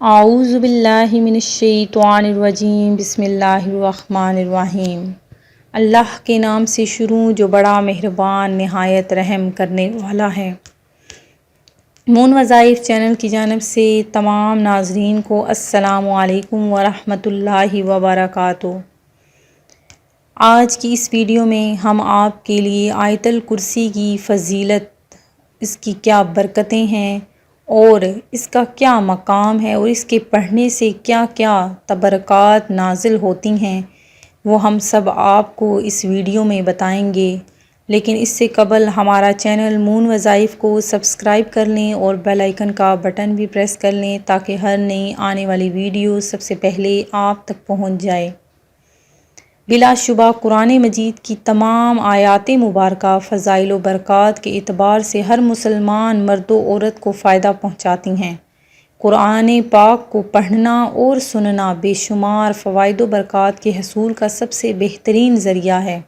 اعوذ باللہ من الشیطان الرجیم، بسم اللہ الرحمن الرحیم۔ اللہ کے نام سے شروع جو بڑا مہربان نہایت رحم کرنے والا ہے۔ وظائف چینل کی جانب سے تمام ناظرین کو السلام علیکم ورحمۃ اللہ وبرکاتہ۔ آج کی اس ویڈیو میں ہم آپ کے لیے آیت الکرسی کی فضیلت، اس کی کیا برکتیں ہیں اور اس کا کیا مقام ہے اور اس کے پڑھنے سے کیا کیا تبرکات نازل ہوتی ہیں، وہ ہم سب آپ کو اس ویڈیو میں بتائیں گے۔ لیکن اس سے قبل ہمارا چینل وظائف کو سبسکرائب کر لیں اور بیل آئیکن کا بٹن بھی پریس کر لیں تاکہ ہر نئی آنے والی ویڈیو سب سے پہلے آپ تک پہنچ جائے۔ بلا شبہ قرآن مجید کی تمام آیات مبارکہ فضائل و برکات کے اعتبار سے ہر مسلمان مرد و عورت کو فائدہ پہنچاتی ہیں۔ قرآن پاک کو پڑھنا اور سننا بے شمار فوائد و برکات کے حصول کا سب سے بہترین ذریعہ ہے۔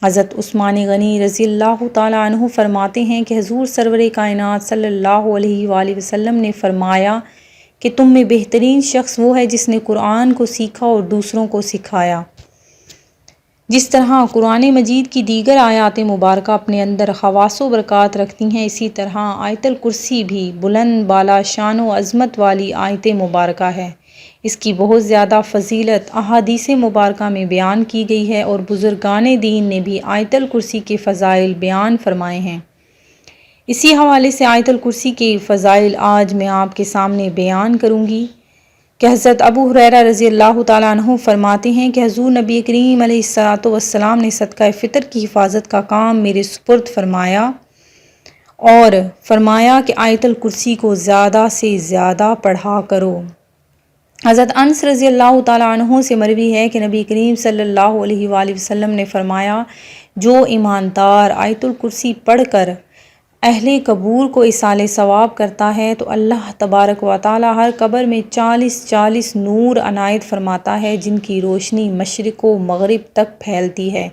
حضرت عثمان غنی رضی اللہ تعالیٰ عنہ فرماتے ہیں کہ حضور سرور کائنات صلی اللہ علیہ وآلہ وسلم نے فرمایا کہ تم میں بہترین شخص وہ ہے جس نے قرآن کو سیکھا اور دوسروں کو سکھایا۔ جس طرح قرآن مجید کی دیگر آیات مبارکہ اپنے اندر خواص و برکات رکھتی ہیں، اسی طرح آیت الکرسی بھی بلند بالا شان و عظمت والی آیت مبارکہ ہے۔ اس کی بہت زیادہ فضیلت احادیث مبارکہ میں بیان کی گئی ہے اور بزرگان دین نے بھی آیت الکرسی کے فضائل بیان فرمائے ہیں۔ اسی حوالے سے آیت الکرسی کے فضائل آج میں آپ کے سامنے بیان کروں گی کہ حضرت ابو ہریرہ رضی اللہ تعالیٰ عنہ فرماتے ہیں کہ حضور نبی کریم علیہ السلام نے صدقہ فطر کی حفاظت کا کام میرے سپرد فرمایا اور فرمایا کہ آیت الکرسی کو زیادہ سے زیادہ پڑھا کرو۔ حضرت انس رضی اللہ تعالیٰ عنہ سے مروی ہے کہ نبی کریم صلی اللہ علیہ وآلہ وسلم نے فرمایا، جو ایماندار آیت الکرسی پڑھ کر اہل قبور کو ایصال ثواب کرتا ہے تو اللہ تبارک و تعالیٰ ہر قبر میں 40 نور عنایت فرماتا ہے جن کی روشنی مشرق و مغرب تک پھیلتی ہے،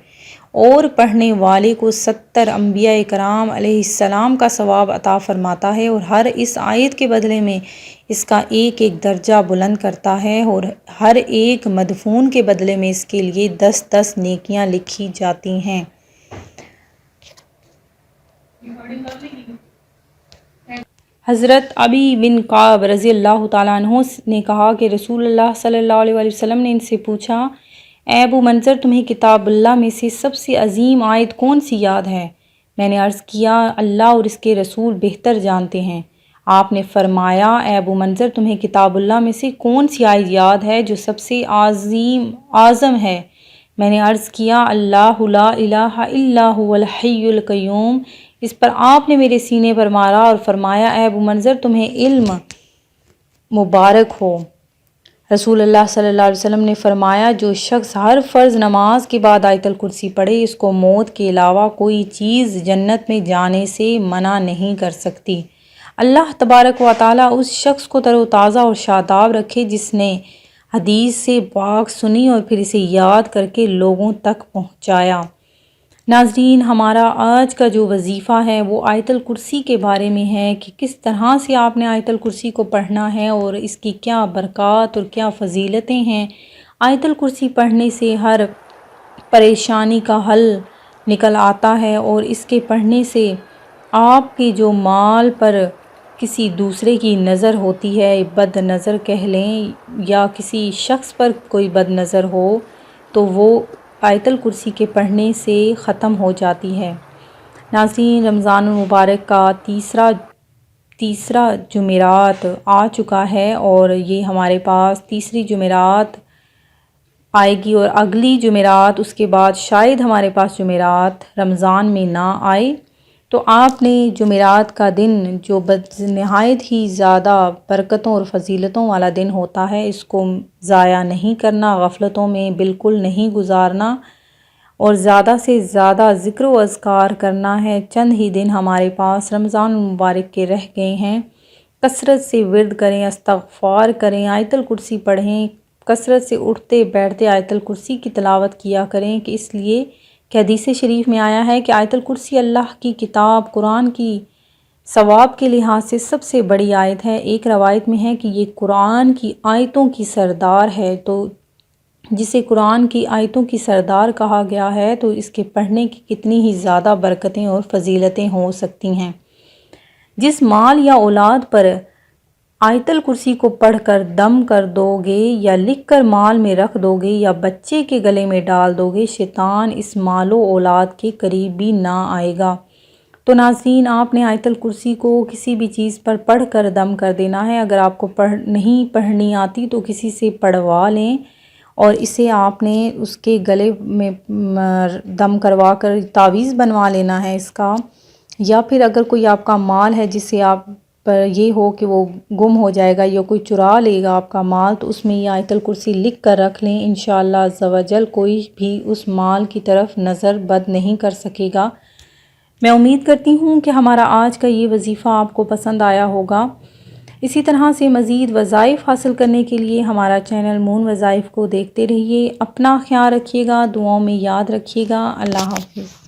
اور پڑھنے والے کو 70 انبیاء کرام علیہ السلام کا ثواب عطا فرماتا ہے، اور ہر اس آیت کے بدلے میں اس کا ایک ایک درجہ بلند کرتا ہے، اور ہر ایک مدفون کے بدلے میں اس کے لیے 10 نیکیاں لکھی جاتی ہیں۔ حضرت ابی بن کعب رضی اللہ تعالیٰ عنہ نے کہا کہ رسول اللہ صلی اللہ علیہ وآلہ وسلم نے ان سے پوچھا، اے ابو منظر، تمہیں کتاب اللہ میں سے سب سے عظیم آیت کون سی یاد ہے؟ میں نے عرض کیا، اللہ اور اس کے رسول بہتر جانتے ہیں۔ آپ نے فرمایا، اے ابو منظر، تمہیں کتاب اللہ میں سے کون سی آیت یاد ہے جو سب سے اعظم ہے؟ میں نے عرض کیا، اللہ لا الہ الا هو الحی القیوم۔ اس پر آپ نے میرے سینے پر مارا اور فرمایا، اے ابو منظر، تمہیں علم مبارک ہو۔ رسول اللہ صلی اللہ علیہ وسلم نے فرمایا، جو شخص ہر فرض نماز کے بعد آیت الکرسی پڑھے، اس کو موت کے علاوہ کوئی چیز جنت میں جانے سے منع نہیں کر سکتی۔ اللہ تبارک و تعالیٰ اس شخص کو تر و تازہ اور شاداب رکھے جس نے حدیث سے پاک سنی اور پھر اسے یاد کر کے لوگوں تک پہنچایا۔ ناظرین، ہمارا آج کا جو وظیفہ ہے وہ آیت الکرسی کے بارے میں ہے کہ کس طرح سے آپ نے آیت الکرسی کو پڑھنا ہے اور اس کی کیا برکات اور کیا فضیلتیں ہیں۔ آیت الکرسی پڑھنے سے ہر پریشانی کا حل نکل آتا ہے، اور اس کے پڑھنے سے آپ کے جو مال پر کسی دوسرے کی نظر ہوتی ہے، بد نظر کہہ لیں، یا کسی شخص پر کوئی بد نظر ہو، تو وہ آیت الکرسی کے پڑھنے سے ختم ہو جاتی ہے۔ ناظرین، رمضان المبارک کا تیسرا جمعرات آ چکا ہے، اور یہ ہمارے پاس تیسری جمعرات آئے گی، اور اگلی جمعرات اس کے بعد شاید ہمارے پاس جمعرات رمضان میں نہ آئے۔ تو آپ نے جمعرات کا دن جو نہایت ہی زیادہ برکتوں اور فضیلتوں والا دن ہوتا ہے، اس کو ضائع نہیں کرنا، غفلتوں میں بالکل نہیں گزارنا، اور زیادہ سے زیادہ ذکر و اذکار کرنا ہے۔ چند ہی دن ہمارے پاس رمضان المبارک کے رہ گئے ہیں، کثرت سے ورد کریں، استغفار کریں، آیت الکرسی پڑھیں، کثرت سے اٹھتے بیٹھتے آیت الکرسی کی تلاوت کیا کریں، کہ اس لیے کہ حدیث شریف میں آیا ہے کہ آیت الکرسی اللہ کی کتاب قرآن کی ثواب کے لحاظ سے سب سے بڑی آیت ہے۔ ایک روایت میں ہے کہ یہ قرآن کی آیتوں کی سردار ہے، تو جسے قرآن کی آیتوں کی سردار کہا گیا ہے تو اس کے پڑھنے کی کتنی ہی زیادہ برکتیں اور فضیلتیں ہو سکتی ہیں۔ جس مال یا اولاد پر آیت الکرسی کو پڑھ کر دم کر دو گے یا لکھ کر مال میں رکھ دو گے یا بچے کے گلے میں ڈال دو گے، شیطان اس مال و اولاد کے قریب بھی نہ آئے گا۔ تو ناظرین، آپ نے آیت الکرسی کو کسی بھی چیز پر پڑھ کر دم کر دینا ہے۔ اگر آپ کو نہیں پڑھنی آتی تو کسی سے پڑھوا لیں، اور اسے آپ نے اس کے گلے میں دم کروا کر تعویذ بنوا لینا ہے اس کا، یا پھر اگر کوئی آپ کا مال ہے جس سے آپ پر یہ ہو کہ وہ گم ہو جائے گا یا کوئی چرا لے گا آپ کا مال، تو اس میں یہ آیت الکرسی لکھ کر رکھ لیں۔ انشاءاللہ عز و جل کوئی بھی اس مال کی طرف نظر بد نہیں کر سکے گا۔ میں امید کرتی ہوں کہ ہمارا آج کا یہ وظیفہ آپ کو پسند آیا ہوگا۔ اسی طرح سے مزید وظائف حاصل کرنے کے لیے ہمارا چینل مون وظائف کو دیکھتے رہیے۔ اپنا خیال رکھیے گا، دعاؤں میں یاد رکھیے گا۔ اللہ حافظ۔